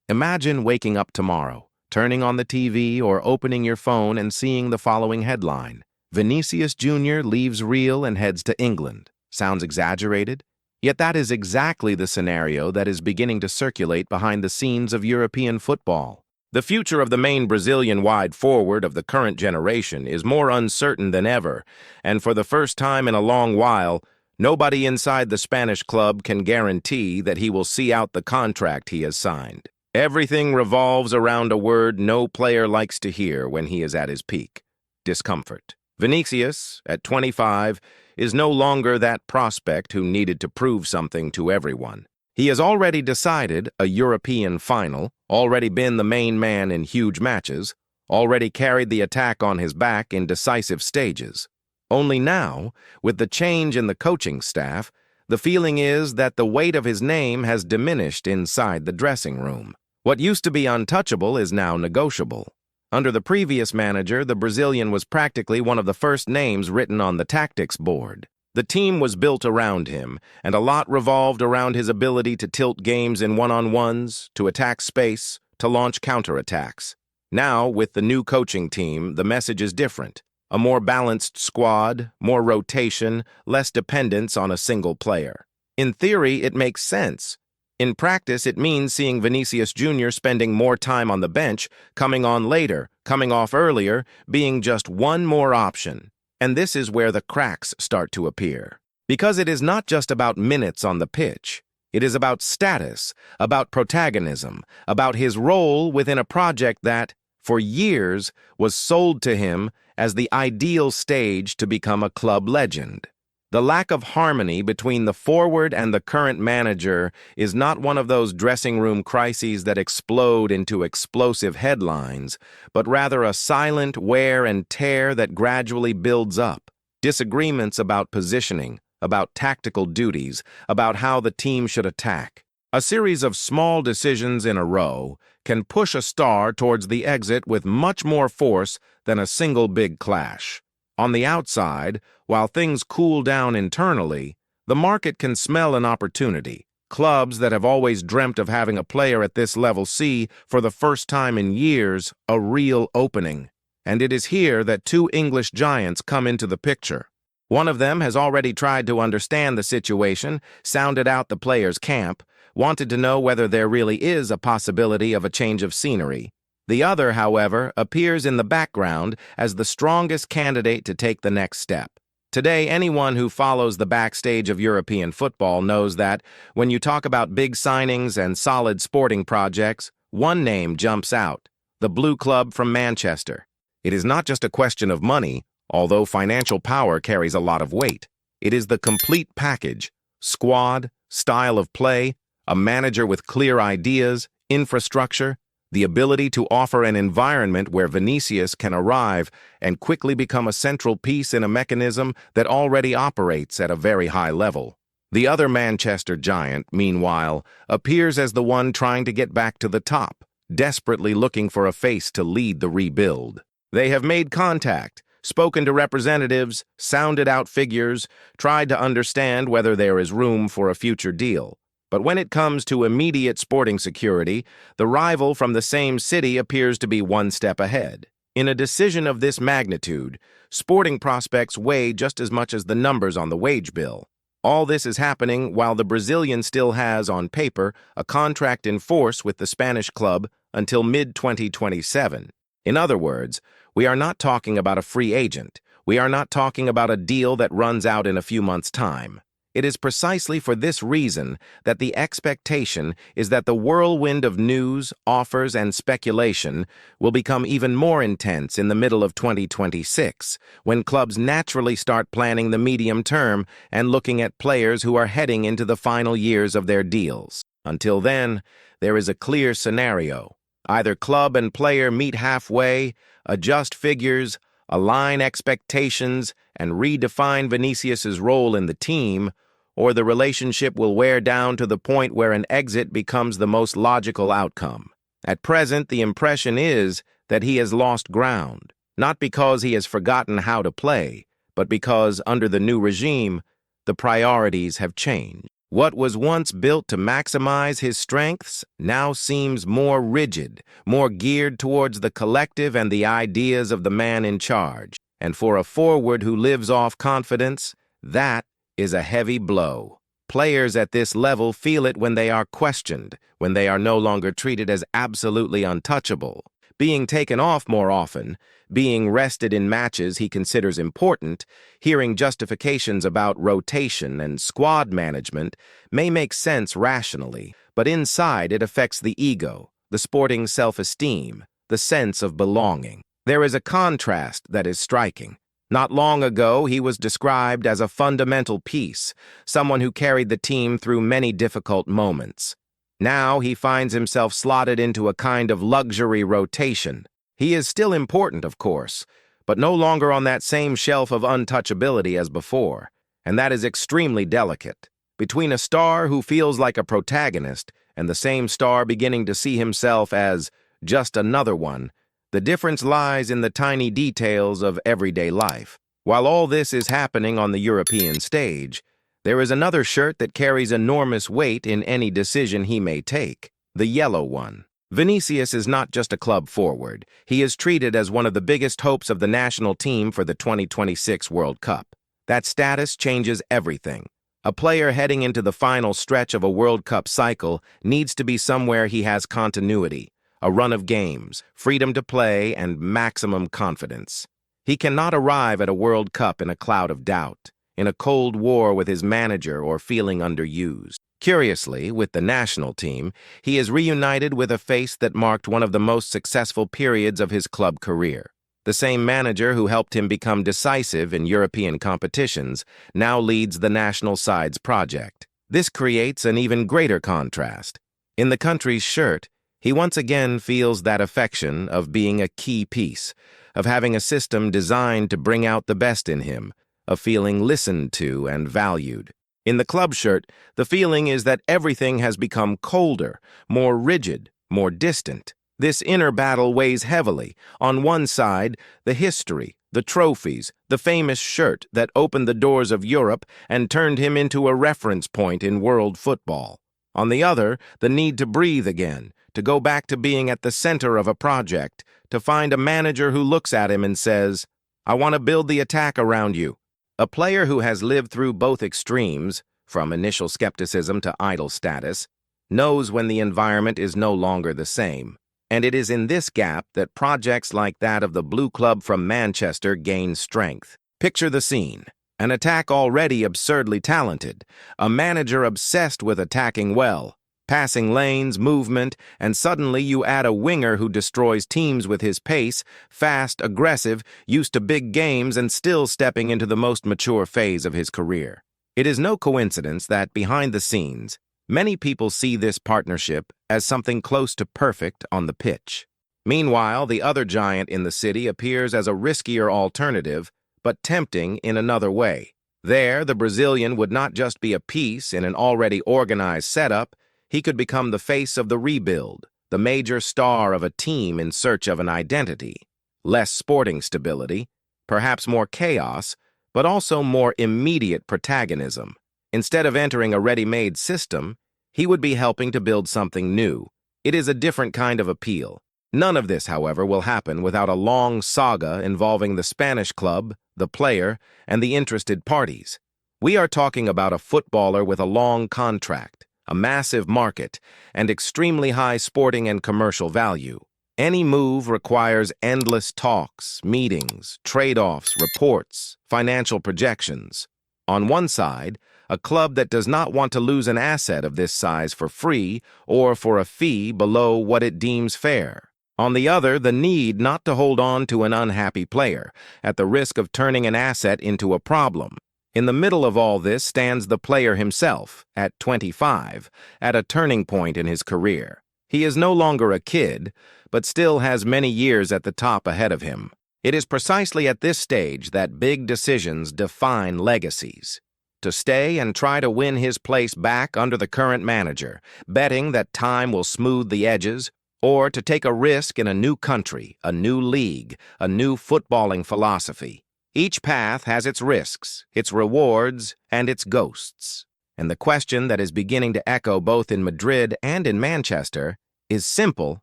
Imagine waking up tomorrow, turning on the TV or opening your phone and seeing the following headline: Vinicius Jr. leaves Real and heads to England. Sounds exaggerated? Yet that is exactly the scenario that is beginning to circulate behind the scenes of European football. The future of the main Brazilian wide forward of the current generation is more uncertain than ever, and for the first time in a long while, nobody inside the Spanish club can guarantee that he will see out the contract he has signed. Everything revolves around a word no player likes to hear when he is at his peak: discomfort. Vinicius, at 25, is no longer that prospect who needed to prove something to everyone. He has already decided a European final, already been the main man in huge matches, already carried the attack on his back in decisive stages. Only now, with the change in the coaching staff, the feeling is that the weight of his name has diminished inside the dressing room. What used to be untouchable is now negotiable. Under the previous manager, the Brazilian was practically one of the first names written on the tactics board. The team was built around him, and a lot revolved around his ability to tilt games in one-on-ones, to attack space, to launch counterattacks. Now, with the new coaching team, the message is different. A more balanced squad, more rotation, less dependence on a single player. In theory, it makes sense. In practice, it means seeing Vinicius Jr. spending more time on the bench, coming on later, coming off earlier, being just one more option. And this is where the cracks start to appear. Because it is not just about minutes on the pitch. It is about status, about protagonism, about his role within a project that, for years, was sold to him as the ideal stage to become a club legend. The lack of harmony between the forward and the current manager is not one of those dressing room crises that explode into explosive headlines, but rather a silent wear and tear that gradually builds up. Disagreements about positioning, about tactical duties, about how the team should attack. A series of small decisions in a row can push a star towards the exit with much more force than a single big clash. On the outside, while things cool down internally, the market can smell an opportunity. Clubs that have always dreamt of having a player at this level see, for the first time in years, a real opening. And it is here that two English giants come into the picture. One of them has already tried to understand the situation, sounded out the players' camp, wanted to know whether there really is a possibility of a change of scenery. The other, however, appears in the background as the strongest candidate to take the next step. Today, anyone who follows the backstage of European football knows that, when you talk about big signings and solid sporting projects, one name jumps out: the Blue Club from Manchester. It is not just a question of money, although financial power carries a lot of weight. It is the complete package: squad, style of play, a manager with clear ideas, infrastructure, the ability to offer an environment where Vinicius can arrive and quickly become a central piece in a mechanism that already operates at a very high level. The other Manchester giant, meanwhile, appears as the one trying to get back to the top, desperately looking for a face to lead the rebuild. They have made contact, spoken to representatives, sounded out figures, tried to understand whether there is room for a future deal. But when it comes to immediate sporting security, the rival from the same city appears to be one step ahead. In a decision of this magnitude, sporting prospects weigh just as much as the numbers on the wage bill. All this is happening while the Brazilian still has, on paper, a contract in force with the Spanish club until mid-2027. In other words, we are not talking about a free agent. We are not talking about a deal that runs out in a few months' time. It is precisely for this reason that the expectation is that the whirlwind of news, offers, and speculation will become even more intense in the middle of 2026, when clubs naturally start planning the medium term and looking at players who are heading into the final years of their deals. Until then, there is a clear scenario. Either club and player meet halfway, adjust figures, align expectations, and redefine Vinicius's role in the team, or the relationship will wear down to the point where an exit becomes the most logical outcome. At present, the impression is that he has lost ground, not because he has forgotten how to play, but because, under the new regime, the priorities have changed. What was once built to maximize his strengths now seems more rigid, more geared towards the collective and the ideas of the man in charge. And for a forward who lives off confidence, that is a heavy blow. Players at this level feel it when they are questioned, when they are no longer treated as absolutely untouchable, being taken off more often, being rested in matches he considers important. Hearing justifications about rotation and squad management may make sense rationally, but inside it affects the ego, the sporting self-esteem, the sense of belonging. There is a contrast that is striking. Not long ago, he was described as a fundamental piece, someone who carried the team through many difficult moments. Now he finds himself slotted into a kind of luxury rotation. He is still important, of course, but no longer on that same shelf of untouchability as before, and that is extremely delicate. Between a star who feels like a protagonist and the same star beginning to see himself as just another one, the difference lies in the tiny details of everyday life. While all this is happening on the European stage, there is another shirt that carries enormous weight in any decision he may take, the yellow one. Vinicius is not just a club forward. He is treated as one of the biggest hopes of the national team for the 2026 World Cup. That status changes everything. A player heading into the final stretch of a World Cup cycle needs to be somewhere he has continuity, a run of games, freedom to play, and maximum confidence. He cannot arrive at a World Cup in a cloud of doubt, in a cold war with his manager, or feeling underused. Curiously, with the national team, he is reunited with a face that marked one of the most successful periods of his club career. The same manager who helped him become decisive in European competitions now leads the national side's project. This creates an even greater contrast. In the country's shirt, he once again feels that affection of being a key piece, of having a system designed to bring out the best in him, of feeling listened to and valued. In the club shirt, the feeling is that everything has become colder, more rigid, more distant. This inner battle weighs heavily. On one side, the history, the trophies, the famous shirt that opened the doors of Europe and turned him into a reference point in world football. On the other, the need to breathe again, to go back to being at the center of a project, to find a manager who looks at him and says, "I want to build the attack around you." A player who has lived through both extremes, from initial skepticism to idol status, knows when the environment is no longer the same. And it is in this gap that projects like that of the Blue Club from Manchester gain strength. Picture the scene. An attack already absurdly talented, a manager obsessed with attacking well, passing lanes, movement, and suddenly you add a winger who destroys teams with his pace, fast, aggressive, used to big games, and still stepping into the most mature phase of his career. It is no coincidence that, behind the scenes, many people see this partnership as something close to perfect on the pitch. Meanwhile, the other giant in the city appears as a riskier alternative, but tempting in another way. There, the Brazilian would not just be a piece in an already organized setup. He could become the face of the rebuild, the major star of a team in search of an identity. Less sporting stability, perhaps more chaos, but also more immediate protagonism. Instead of entering a ready-made system, he would be helping to build something new. It is a different kind of appeal. None of this, however, will happen without a long saga involving the Spanish club, the player, and the interested parties. We are talking about a footballer with a long contract, a massive market, and extremely high sporting and commercial value. Any move requires endless talks, meetings, trade-offs, reports, financial projections. On one side, a club that does not want to lose an asset of this size for free or for a fee below what it deems fair. On the other, the need not to hold on to an unhappy player at the risk of turning an asset into a problem. In the middle of all this stands the player himself, at 25, at a turning point in his career. He is no longer a kid, but still has many years at the top ahead of him. It is precisely at this stage that big decisions define legacies. To stay and try to win his place back under the current manager, betting that time will smooth the edges, or to take a risk in a new country, a new league, a new footballing philosophy. Each path has its risks, its rewards, and its ghosts. And the question that is beginning to echo both in Madrid and in Manchester is simple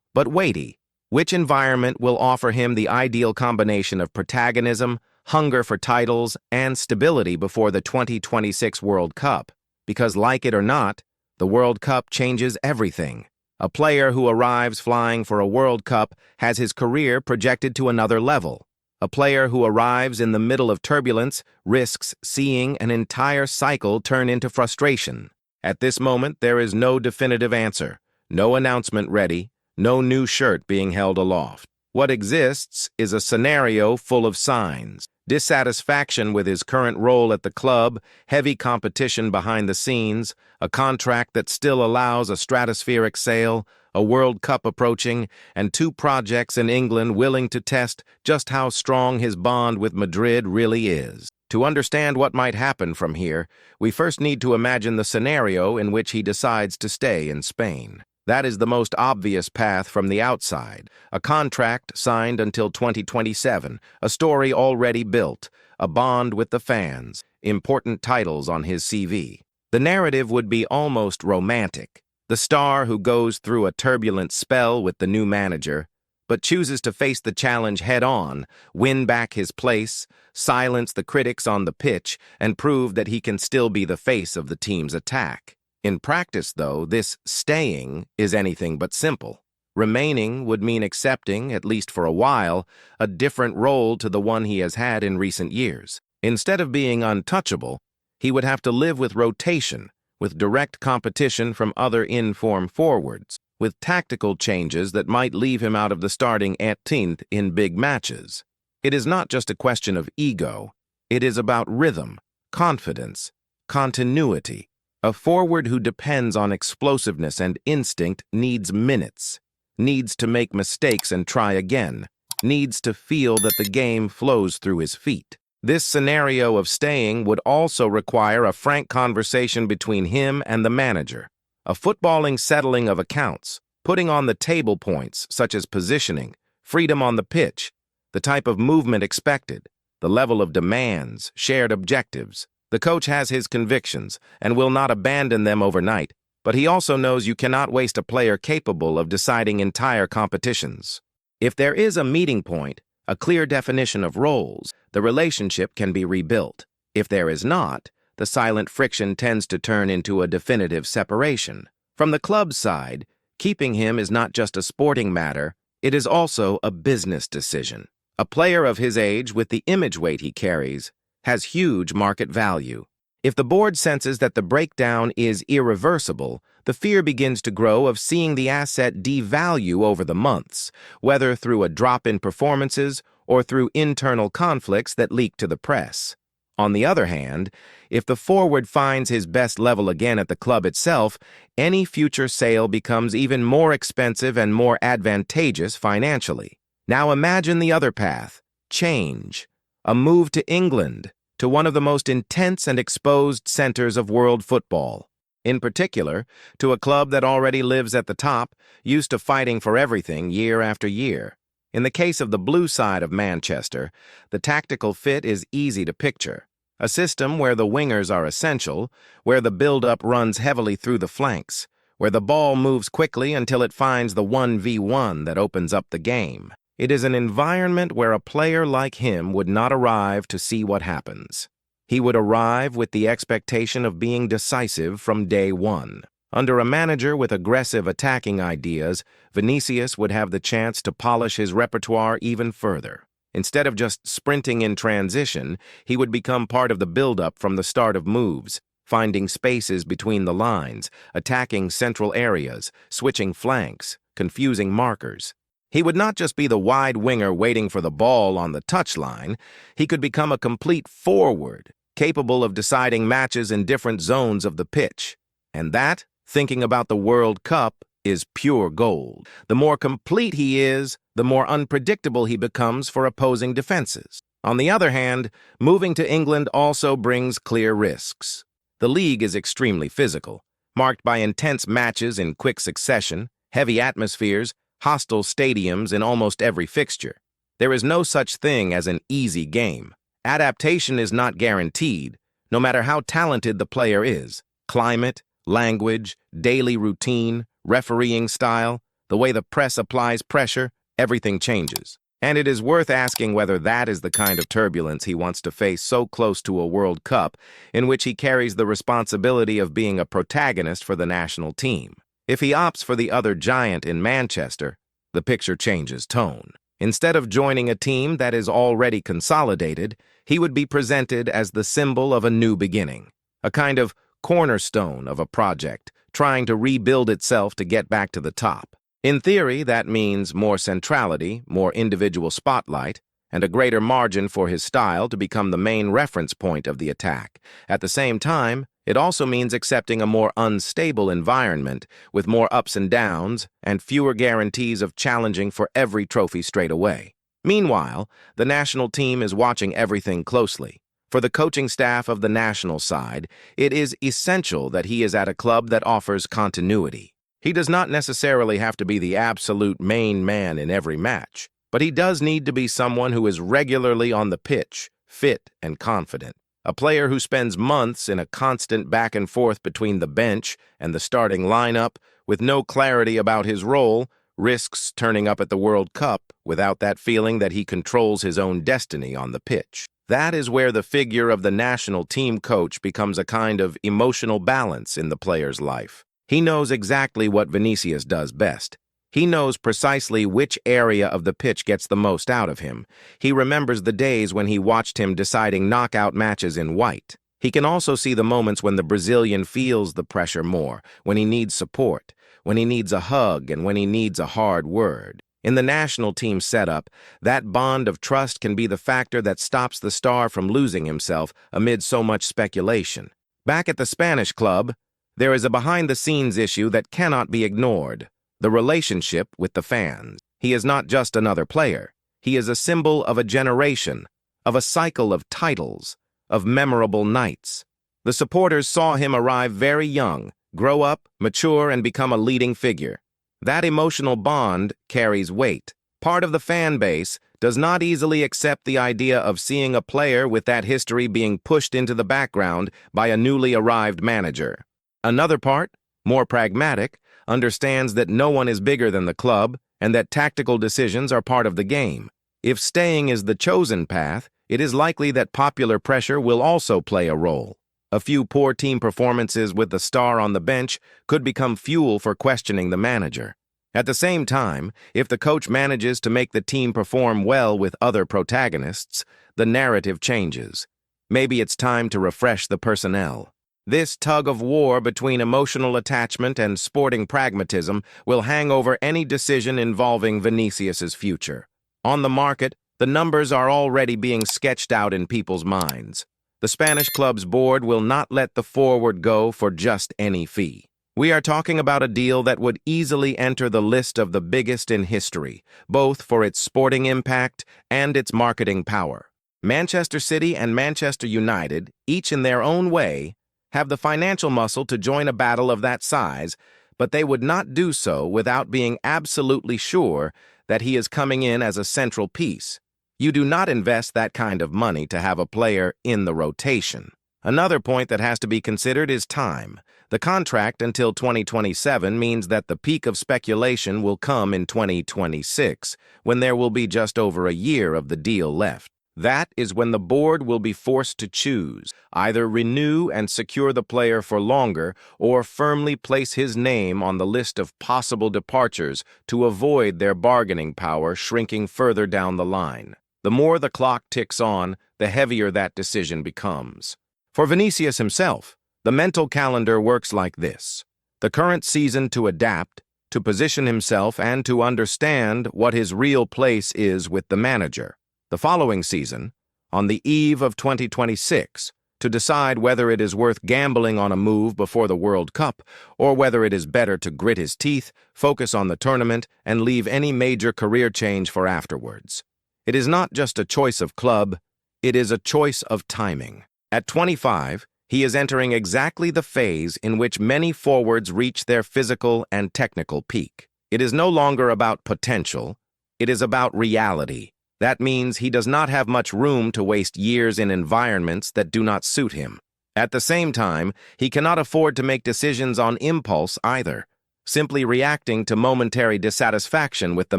but weighty. Which environment will offer him the ideal combination of protagonism, hunger for titles, and stability before the 2026 World Cup? Because, like it or not, the World Cup changes everything. A player who arrives flying for a World Cup has his career projected to another level. A player who arrives in the middle of turbulence risks seeing an entire cycle turn into frustration. At this moment, there is no definitive answer, no announcement ready, no new shirt being held aloft. What exists is a scenario full of signs: dissatisfaction with his current role at the club, heavy competition behind the scenes, a contract that still allows a stratospheric sale, a World Cup approaching, and two projects in England willing to test just how strong his bond with Madrid really is. To understand what might happen from here, we first need to imagine the scenario in which he decides to stay in Spain. That is the most obvious path from the outside. A contract signed until 2027, a story already built, a bond with the fans, important titles on his CV. The narrative would be almost romantic. The star who goes through a turbulent spell with the new manager, but chooses to face the challenge head-on, win back his place, silence the critics on the pitch, and prove that he can still be the face of the team's attack. In practice, though, this staying is anything but simple. Remaining would mean accepting, at least for a while, a different role to the one he has had in recent years. Instead of being untouchable, he would have to live with rotation, with direct competition from other in-form forwards, with tactical changes that might leave him out of the starting 18th in big matches. It is not just a question of ego. It is about rhythm, confidence, continuity. A forward who depends on explosiveness and instinct needs minutes, needs to make mistakes and try again, needs to feel that the game flows through his feet. This scenario of staying would also require a frank conversation between him and the manager, a footballing settling of accounts, putting on the table points such as positioning, freedom on the pitch, the type of movement expected, the level of demands, shared objectives. The coach has his convictions and will not abandon them overnight, but he also knows you cannot waste a player capable of deciding entire competitions. If there is a meeting point, a clear definition of roles, the relationship can be rebuilt. If there is not, the silent friction tends to turn into a definitive separation. From the club's side, keeping him is not just a sporting matter, it is also a business decision. A player of his age, with the image weight he carries, has huge market value. If the board senses that the breakdown is irreversible, the fear begins to grow of seeing the asset devalue over the months, whether through a drop in performances or through internal conflicts that leak to the press. On the other hand, if the forward finds his best level again at the club itself, any future sale becomes even more expensive and more advantageous financially. Now imagine the other path: change. A move to England, to one of the most intense and exposed centers of world football. In particular, to a club that already lives at the top, used to fighting for everything year after year. In the case of the blue side of Manchester, the tactical fit is easy to picture. A system where the wingers are essential, where the build-up runs heavily through the flanks, where the ball moves quickly until it finds the 1v1 that opens up the game. It is an environment where a player like him would not arrive to see what happens. He would arrive with the expectation of being decisive from day one. Under a manager with aggressive attacking ideas, Vinicius would have the chance to polish his repertoire even further. Instead of just sprinting in transition, he would become part of the build-up from the start of moves, finding spaces between the lines, attacking central areas, switching flanks, confusing markers. He would not just be the wide winger waiting for the ball on the touchline. He could become a complete forward, capable of deciding matches in different zones of the pitch. And that, thinking about the World Cup, is pure gold. The more complete he is, the more unpredictable he becomes for opposing defenses. On the other hand, moving to England also brings clear risks. The league is extremely physical, marked by intense matches in quick succession, heavy atmospheres, hostile stadiums in almost every fixture. There is no such thing as an easy game. Adaptation is not guaranteed, no matter how talented the player is. Climate, language, daily routine, refereeing style, the way the press applies pressure, everything changes. And it is worth asking whether that is the kind of turbulence he wants to face so close to a World Cup in which he carries the responsibility of being a protagonist for the national team. If he opts for the other giant in Manchester, the picture changes tone. Instead of joining a team that is already consolidated, he would be presented as the symbol of a new beginning, a kind of cornerstone of a project, trying to rebuild itself to get back to the top. In theory, that means more centrality, more individual spotlight, and a greater margin for his style to become the main reference point of the attack. At the same time, it also means accepting a more unstable environment with more ups and downs and fewer guarantees of challenging for every trophy straight away. Meanwhile, the national team is watching everything closely. For the coaching staff of the national side, it is essential that he is at a club that offers continuity. He does not necessarily have to be the absolute main man in every match, but he does need to be someone who is regularly on the pitch, fit and confident. A player who spends months in a constant back and forth between the bench and the starting lineup with no clarity about his role risks turning up at the World Cup without that feeling that he controls his own destiny on the pitch. That is where the figure of the national team coach becomes a kind of emotional balance in the player's life. He knows exactly what Vinicius does best. He knows precisely which area of the pitch gets the most out of him. He remembers the days when he watched him deciding knockout matches in white. He can also see the moments when the Brazilian feels the pressure more, when he needs support, when he needs a hug, and when he needs a hard word. In the national team setup, that bond of trust can be the factor that stops the star from losing himself amid so much speculation. Back at the Spanish club, there is a behind-the-scenes issue that cannot be ignored: the relationship with the fans. He is not just another player. He is a symbol of a generation, of a cycle of titles, of memorable nights. The supporters saw him arrive very young, grow up, mature, and become a leading figure. That emotional bond carries weight. Part of the fan base does not easily accept the idea of seeing a player with that history being pushed into the background by a newly arrived manager. Another part, more pragmatic, understands that no one is bigger than the club and that tactical decisions are part of the game. If staying is the chosen path, it is likely that popular pressure will also play a role. A few poor team performances with the star on the bench could become fuel for questioning the manager. At the same time, if the coach manages to make the team perform well with other protagonists, the narrative changes. Maybe it's time to refresh the personnel. This tug-of-war between emotional attachment and sporting pragmatism will hang over any decision involving Vinicius's future. On the market, the numbers are already being sketched out in people's minds. The Spanish club's board will not let the forward go for just any fee. We are talking about a deal that would easily enter the list of the biggest in history, both for its sporting impact and its marketing power. Manchester City and Manchester United, each in their own way, have the financial muscle to join a battle of that size, but they would not do so without being absolutely sure that he is coming in as a central piece. You do not invest that kind of money to have a player in the rotation. Another point that has to be considered is time. The contract until 2027 means that the peak of speculation will come in 2026, when there will be just over a year of the deal left. That is when the board will be forced to choose, either renew and secure the player for longer or firmly place his name on the list of possible departures to avoid their bargaining power shrinking further down the line. The more the clock ticks on, the heavier that decision becomes. For Vinicius himself, the mental calendar works like this: the current season to adapt, to position himself, and to understand what his real place is with the manager. The following season, on the eve of 2026, to decide whether it is worth gambling on a move before the World Cup or whether it is better to grit his teeth, focus on the tournament, and leave any major career change for afterwards. It is not just a choice of club, it is a choice of timing. At 25, he is entering exactly the phase in which many forwards reach their physical and technical peak. It is no longer about potential, it is about reality. That means he does not have much room to waste years in environments that do not suit him. At the same time, he cannot afford to make decisions on impulse either, simply reacting to momentary dissatisfaction with the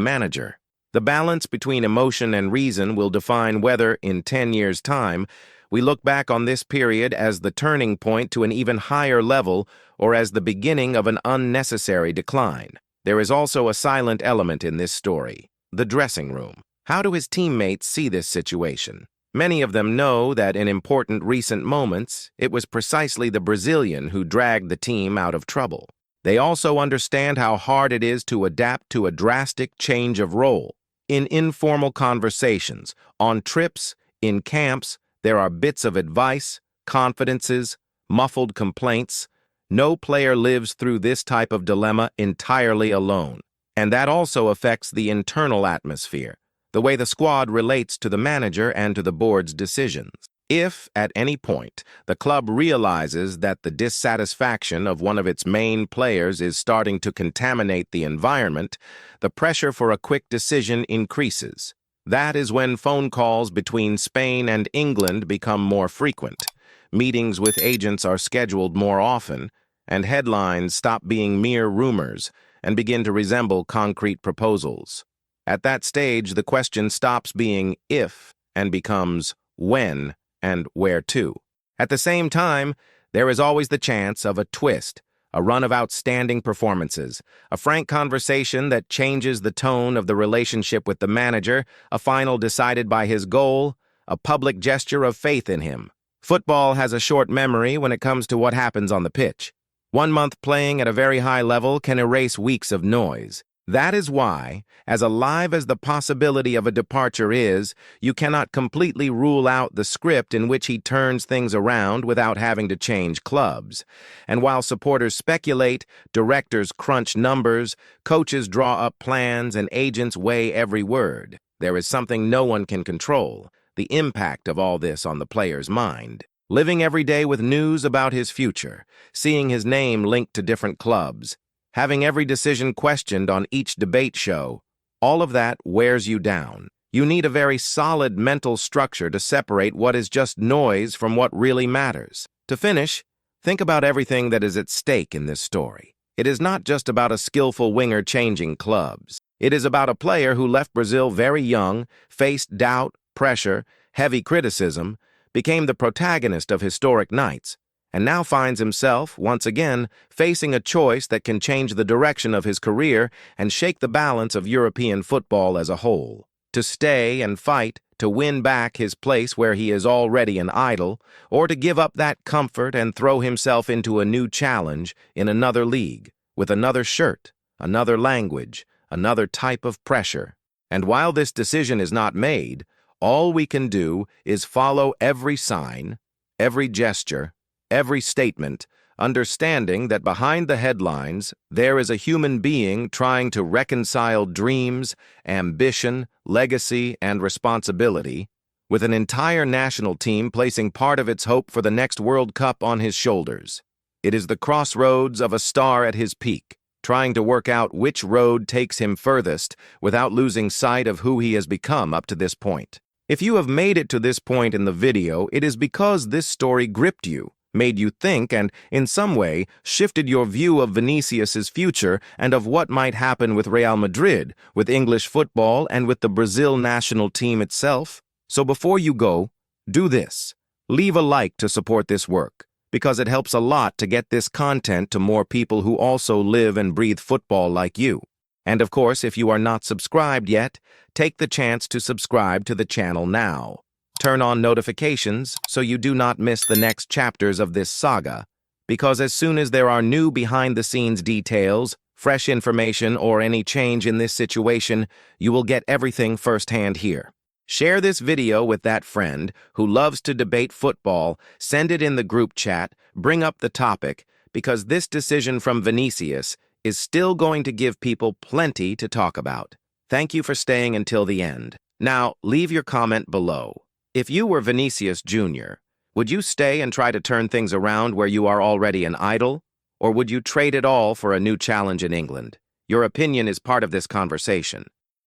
manager. The balance between emotion and reason will define whether, in 10 years' time, we look back on this period as the turning point to an even higher level or as the beginning of an unnecessary decline. There is also a silent element in this story: the dressing room. How do his teammates see this situation? Many of them know that in important recent moments, it was precisely the Brazilian who dragged the team out of trouble. They also understand how hard it is to adapt to a drastic change of role. In informal conversations, on trips, in camps, there are bits of advice, confidences, muffled complaints. No player lives through this type of dilemma entirely alone. And that also affects the internal atmosphere, the way the squad relates to the manager and to the board's decisions. If, at any point, the club realizes that the dissatisfaction of one of its main players is starting to contaminate the environment, the pressure for a quick decision increases. That is when phone calls between Spain and England become more frequent, meetings with agents are scheduled more often, and headlines stop being mere rumors and begin to resemble concrete proposals. At that stage, the question stops being if and becomes when and where to. At the same time, there is always the chance of a twist, a run of outstanding performances, a frank conversation that changes the tone of the relationship with the manager, a final decided by his goal, a public gesture of faith in him. Football has a short memory when it comes to what happens on the pitch. 1 month playing at a very high level can erase weeks of noise. That is why, as alive as the possibility of a departure is, you cannot completely rule out the script in which he turns things around without having to change clubs. And while supporters speculate, directors crunch numbers, coaches draw up plans, and agents weigh every word, there is something no one can control: the impact of all this on the player's mind. Living every day with news about his future, seeing his name linked to different clubs, having every decision questioned on each debate show, all of that wears you down. You need a very solid mental structure to separate what is just noise from what really matters. To finish, think about everything that is at stake in this story. It is not just about a skillful winger changing clubs. It is about a player who left Brazil very young, faced doubt, pressure, heavy criticism, became the protagonist of historic nights, and now finds himself, once again, facing a choice that can change the direction of his career and shake the balance of European football as a whole. To stay and fight, to win back his place where he is already an idol, or to give up that comfort and throw himself into a new challenge in another league, with another shirt, another language, another type of pressure. And while this decision is not made, all we can do is follow every sign, every gesture, every statement, understanding that behind the headlines, there is a human being trying to reconcile dreams, ambition, legacy, and responsibility, with an entire national team placing part of its hope for the next World Cup on his shoulders. It is the crossroads of a star at his peak, trying to work out which road takes him furthest without losing sight of who he has become up to this point. If you have made it to this point in the video, it is because this story gripped you, made you think, and, in some way, shifted your view of Vinicius's future and of what might happen with Real Madrid, with English football, and with the Brazil national team itself. So before you go, do this. Leave a like to support this work, because it helps a lot to get this content to more people who also live and breathe football like you. And of course, if you are not subscribed yet, take the chance to subscribe to the channel now. Turn on notifications so you do not miss the next chapters of this saga, because as soon as there are new behind-the-scenes details, fresh information, or any change in this situation, you will get everything firsthand here. Share this video with that friend who loves to debate football, send it in the group chat, bring up the topic, because this decision from Vinicius is still going to give people plenty to talk about. Thank you for staying until the end. Now, leave your comment below. If you were Vinicius Jr., would you stay and try to turn things around where you are already an idol? Or would you trade it all for a new challenge in England? Your opinion is part of this conversation.